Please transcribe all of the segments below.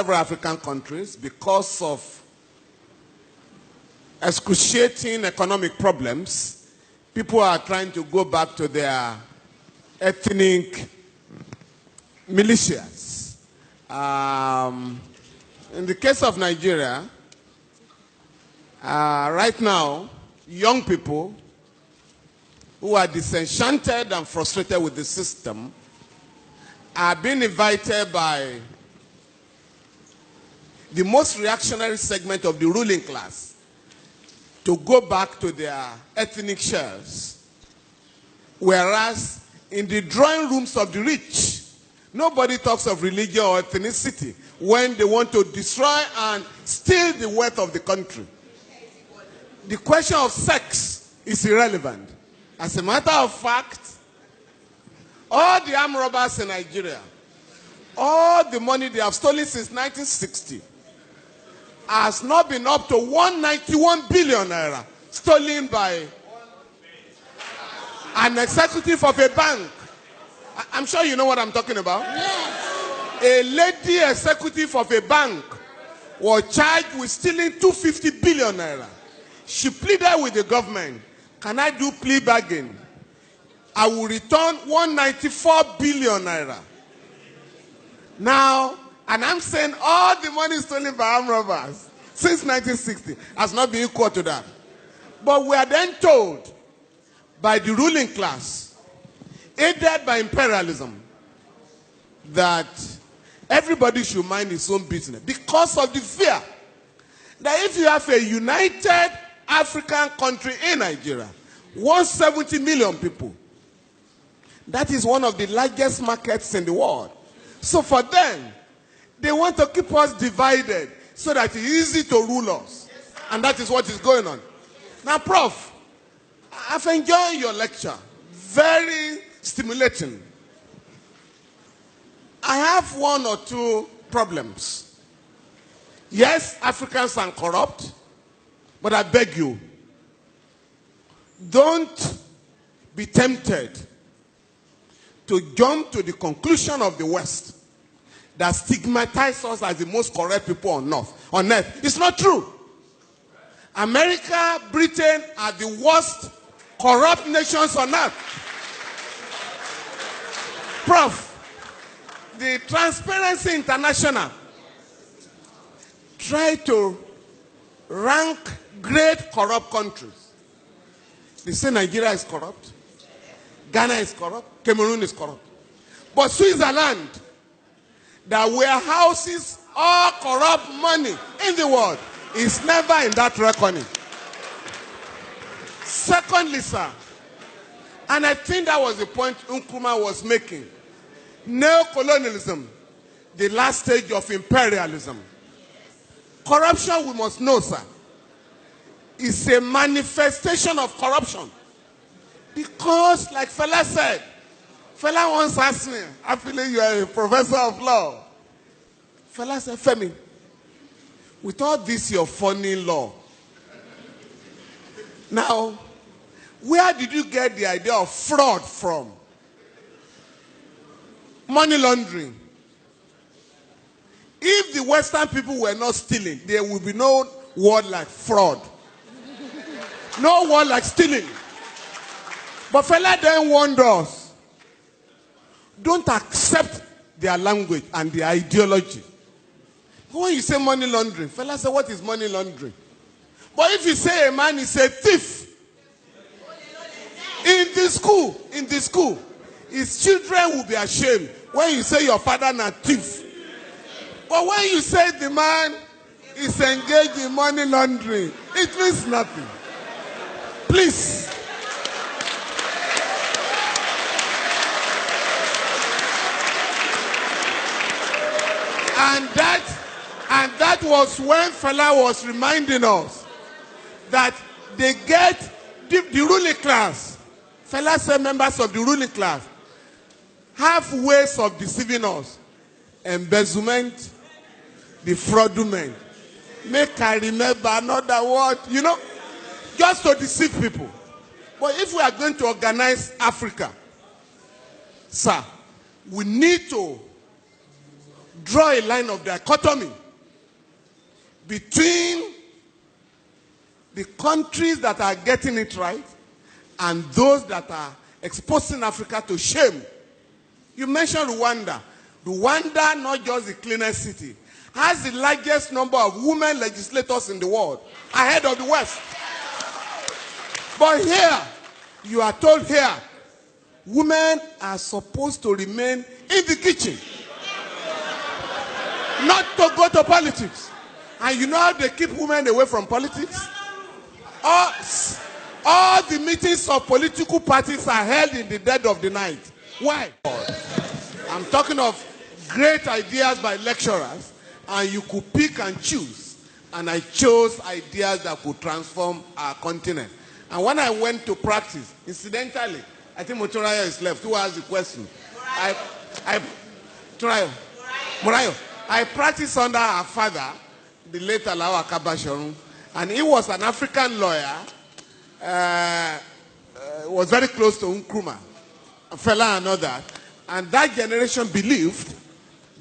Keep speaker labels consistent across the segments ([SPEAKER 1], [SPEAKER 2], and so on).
[SPEAKER 1] several African countries because of excruciating economic problems. People are trying to go back to their ethnic militias. In the case of Nigeria, right now, young people who are disenchanted and frustrated with the system are being invited by the most reactionary segment of the ruling class to go back to their ethnic shells. Whereas in the drawing rooms of the rich, nobody talks of religion or ethnicity when they want to destroy and steal the wealth of the country. The question of sex is irrelevant. As a matter of fact, all the armed robbers in Nigeria, all the money they have stolen since 1960 has not been up to 191 billion naira stolen by an executive of a bank. I'm sure you know what I'm talking about. Yes. A lady executive of a bank was charged with stealing 250 billion naira. She pleaded with the government, can I do plea bargain? I will return 194 billion naira. Now, and I'm saying all the money stolen by armed robbers since 1960 has not been equal to that. But we are then told by the ruling class, aided by imperialism, that everybody should mind his own business because of the fear that if you have a united African country in Nigeria, 170 million people, that is one of the largest markets in the world. So for them, they want to keep us divided so that it's easy to rule us. And that is what is going on. Now, Prof, I've enjoyed your lecture. Very stimulating. I have one or two problems. Yes, Africans are corrupt, but I beg you, don't be tempted to jump to the conclusion of the West that stigmatizes us as the most corrupt people on earth. It's not true. America, Britain are the worst corrupt nations on earth. Prof, the Transparency International try to rank great corrupt countries. They say Nigeria is corrupt, Ghana is corrupt, Cameroon is corrupt. But Switzerland, that warehouses all corrupt money in the world, is never in that reckoning. Secondly, sir, and I think that was the point Nkrumah was making, neocolonialism, the last stage of imperialism. Corruption, we must know, sir, is a manifestation of corruption. Because, like Fela said, Fela once asked me, I feel you are a professor of law. Fela said, Femi, with all this your funny law, now, where did you get the idea of fraud from? Money laundering. If the Western people were not stealing, there would be no word like fraud. No word like stealing. But Fela then warned us, don't accept their language and their ideology. When you say money laundering, Fela said, what is money laundering? But if you say a man is a thief, in the school, his children will be ashamed when you say your father is a thief. But when you say the man is engaged in money laundering, it means nothing. Please. And that was when Fela was reminding us that they get the ruling class. Fela said members of the ruling class have ways of deceiving us. Embezzlement, the fraudulent. Make I remember another word, just to deceive people. But if we are going to organize Africa, sir, we need to draw a line of dichotomy between the countries that are getting it right and those that are exposing Africa to shame. You mentioned Rwanda. Rwanda, not just the cleanest city, has the largest number of women legislators in the world, ahead of the West. But here, you are told here, women are supposed to remain in the kitchen, not to go to politics. And you know how they keep women away from politics? All the meetings of political parties are held in the dead of the night. Why? I'm talking of great ideas by lecturers, and you could pick and choose. And I chose ideas that could transform our continent. And when I went to practice, incidentally, I think Motoraya is left. Who asked the question? Morayo. I practiced under our father, the late Alawa Kabashorun, and he was an African lawyer, was very close to Nkrumah, Fela and all that. And that generation believed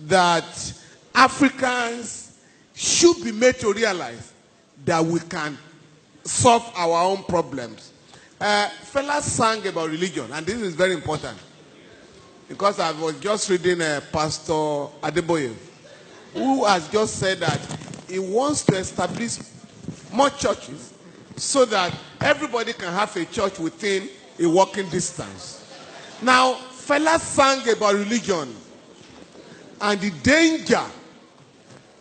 [SPEAKER 1] that Africans should be made to realize that we can solve our own problems. Fela sang about religion, and this is very important, because I was just reading Pastor Adeboye, who has just said that he wants to establish more churches so that everybody can have a church within a walking distance. Now, Fela sang about religion and the danger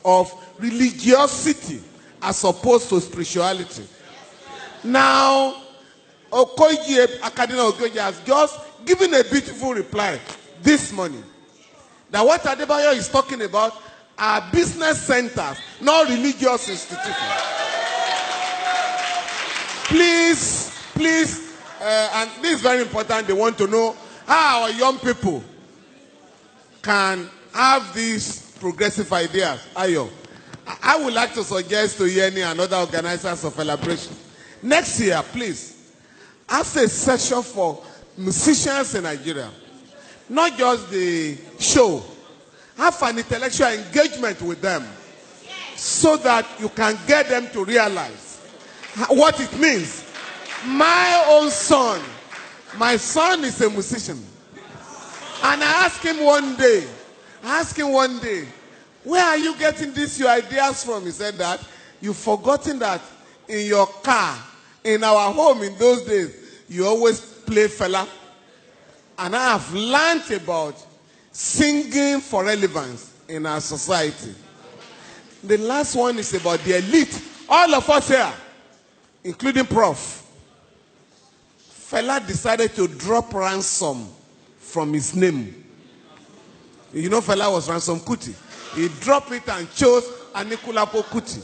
[SPEAKER 1] of religiosity as opposed to spirituality. Now, Akadina Okoye has just given a beautiful reply this morning that what Adeboye is talking about are business centers, not religious institutions. Please, and this is very important, they want to know how our young people can have these progressive ideas. Ayo, I would like to suggest to Yeni and other organizers of celebration, next year, please, have a session for musicians in Nigeria. Not just the show. Have an intellectual engagement with them so that you can get them to realize what it means. My own son, my son is a musician. And I asked him one day, where are you getting these your ideas from? He said that you've forgotten that in your car, in our home in those days, you always play Fela. And I have learned about singing for relevance in our society. The last one is about the elite. All of us here, including Prof. Fela decided to drop ransom from his name. You know Fela was Ransom Kuti. He dropped it and chose Anikulapo Kuti.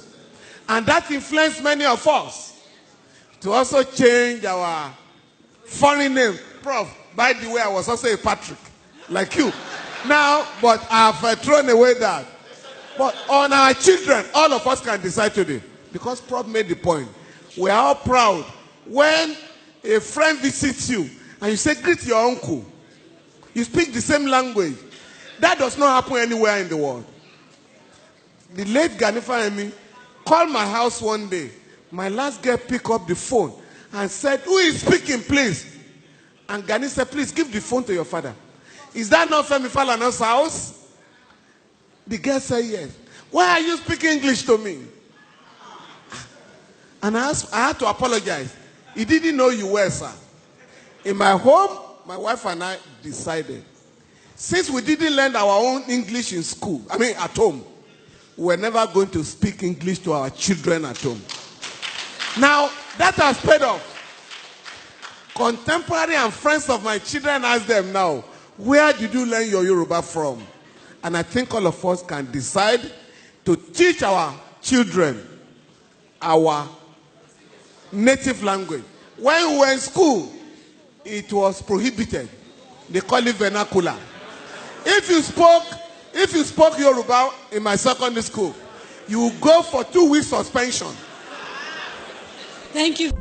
[SPEAKER 1] And that influenced many of us to also change our foreign name. Prof, by the way, I was also a Patrick, like you. Now, but I've thrown away that. But on our children, all of us can decide today. Because Prof made the point. We are all proud. When a friend visits you and you say, greet your uncle. You speak the same language. That does not happen anywhere in the world. The late Ganifa Emi called my house one day. My last girl picked up the phone and said, who is speaking, please? And Gani said, please give the phone to your father. Is that not Femi Falana's house? The girl said, yes. Why are you speaking English to me? And I had to apologize. He didn't know you were, sir. In my home, my wife and I decided, since we didn't learn our own English in school, at home, we're never going to speak English to our children at home. Now, that has paid off. Contemporary and friends of my children ask them now, where did you learn your Yoruba from? And I think all of us can decide to teach our children our native language. When we were in school, it was prohibited. They call it vernacular. If you spoke Yoruba in my secondary school, you would go for 2 weeks suspension.
[SPEAKER 2] Thank you.